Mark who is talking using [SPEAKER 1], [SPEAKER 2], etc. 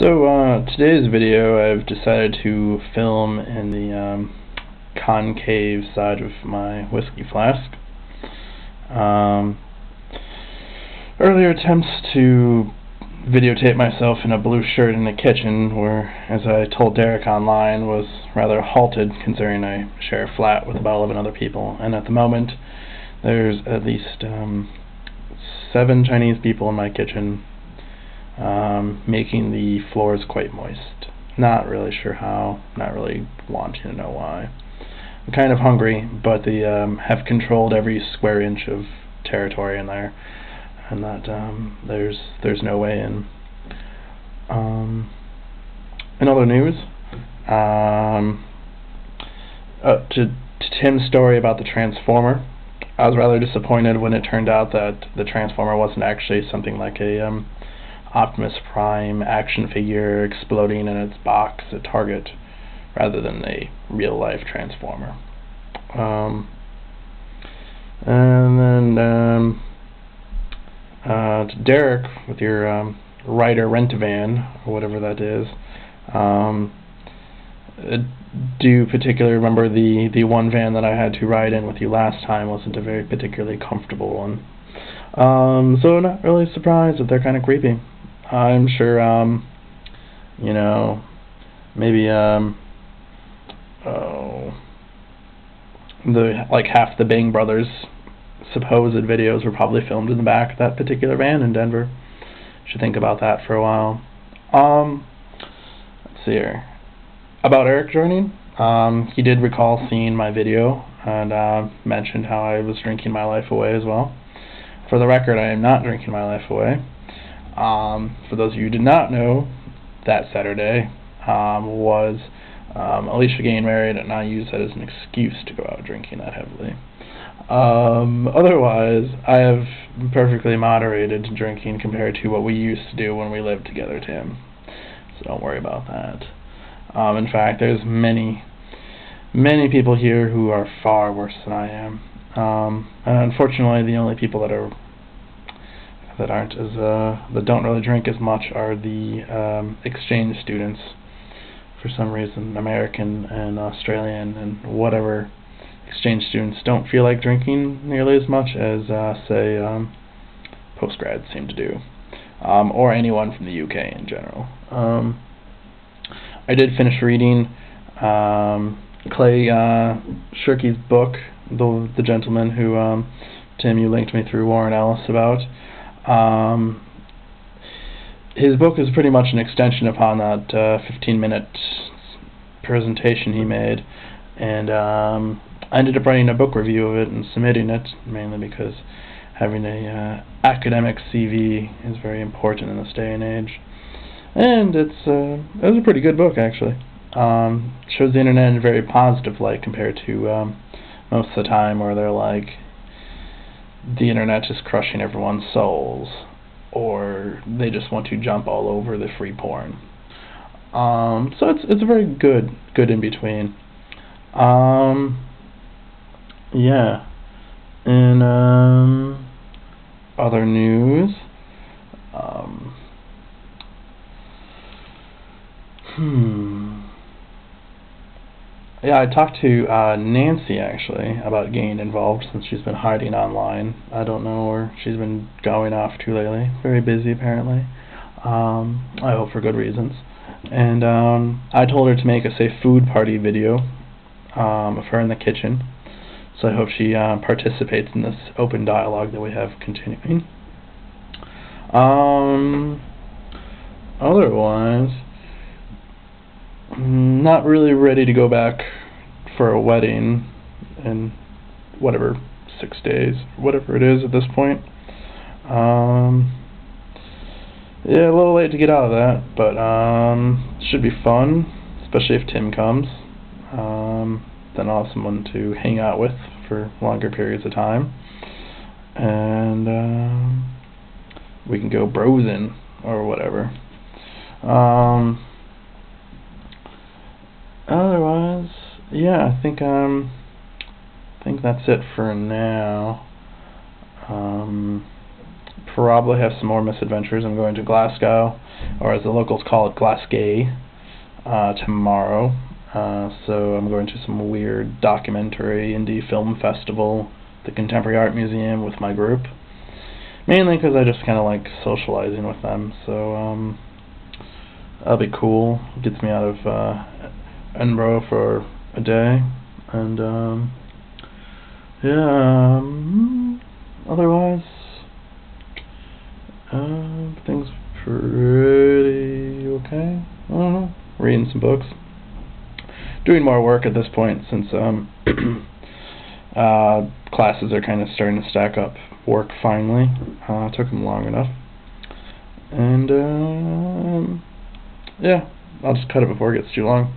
[SPEAKER 1] Today's video I've decided to film in the concave side of my whiskey flask. Earlier attempts to videotape myself in a blue shirt in the kitchen were, as I told Derek online, was rather halted considering I share a flat with about 11 other people, and at the moment there's at least 7 Chinese people in my kitchen, making the floors quite moist. Not really sure how, not really wanting to know why. I'm kind of hungry, but they have controlled every square inch of territory in there, and that there's no way in. In other news, to Tim's story about the Transformer, I was rather disappointed when it turned out that the Transformer wasn't actually something like a Optimus Prime action figure exploding in its box at Target, rather than a real-life Transformer. And then to Derek, with your Ryder rent-a-van, or whatever that is, do you particularly remember the one van that I had to ride in with you last time wasn't a very particularly comfortable one. So not really surprised that they're kind of creepy. I'm sure, you know, maybe, half the Bang Brothers supposed videos were probably filmed in the back of that particular van in Denver. Should think about that for a while. Let's see here. About Eric joining, he did recall seeing my video and mentioned how I was drinking my life away as well. For the record, I am not drinking my life away. For those of you who did not know, that Saturday was Alicia getting married, and I used that as an excuse to go out drinking that heavily. Otherwise, I have perfectly moderated drinking compared to what we used to do when we lived together, Tim. So don't worry about that. In fact, there's many people here who are far worse than I am. And unfortunately, the only people that don't really drink as much are the exchange students. For some reason, American and Australian and whatever exchange students don't feel like drinking nearly as much as say postgrads seem to do, or anyone from the UK in general. I did finish reading Clay Shirky's book, the gentleman who Tim, you linked me through Warren Ellis about. His book is pretty much an extension upon that 15-minute presentation he made, and I ended up writing a book review of it and submitting it, mainly because having a academic CV is very important in this day and age. And it was a pretty good book, actually. Shows the internet in a very positive light compared to most of the time where they're like, the internet is crushing everyone's souls, or they just want to jump all over the free porn. So it's a very good in between. Yeah. In other news, yeah, I talked to Nancy, actually, about getting involved since she's been hiding online. I don't know where she's been going off to lately. Very busy, apparently. I hope for good reasons. And I told her to make a safe food party video of her in the kitchen. So I hope she participates in this open dialogue that we have continuing. Otherwise, not really ready to go back for a wedding in whatever 6 days, whatever it is at this point. Yeah, a little late to get out of that, but should be fun, especially if Tim comes. Then I'll have someone to hang out with for longer periods of time, and we can go browsing or whatever. Otherwise, yeah, I think that's it for now. probably have some more misadventures. I'm going to Glasgow, or as the locals call it, Glasgow, tomorrow. So I'm going to some weird documentary indie film festival, the Contemporary Art Museum, with my group. Mainly because I just kind of like socializing with them. So that'll be cool. It gets me out of Edinburgh for a day. And yeah, otherwise, things pretty okay. I don't know. Reading some books. Doing more work at this point since classes are kind of starting to stack up work finally. Took them long enough. And yeah, I'll just cut it before it gets too long.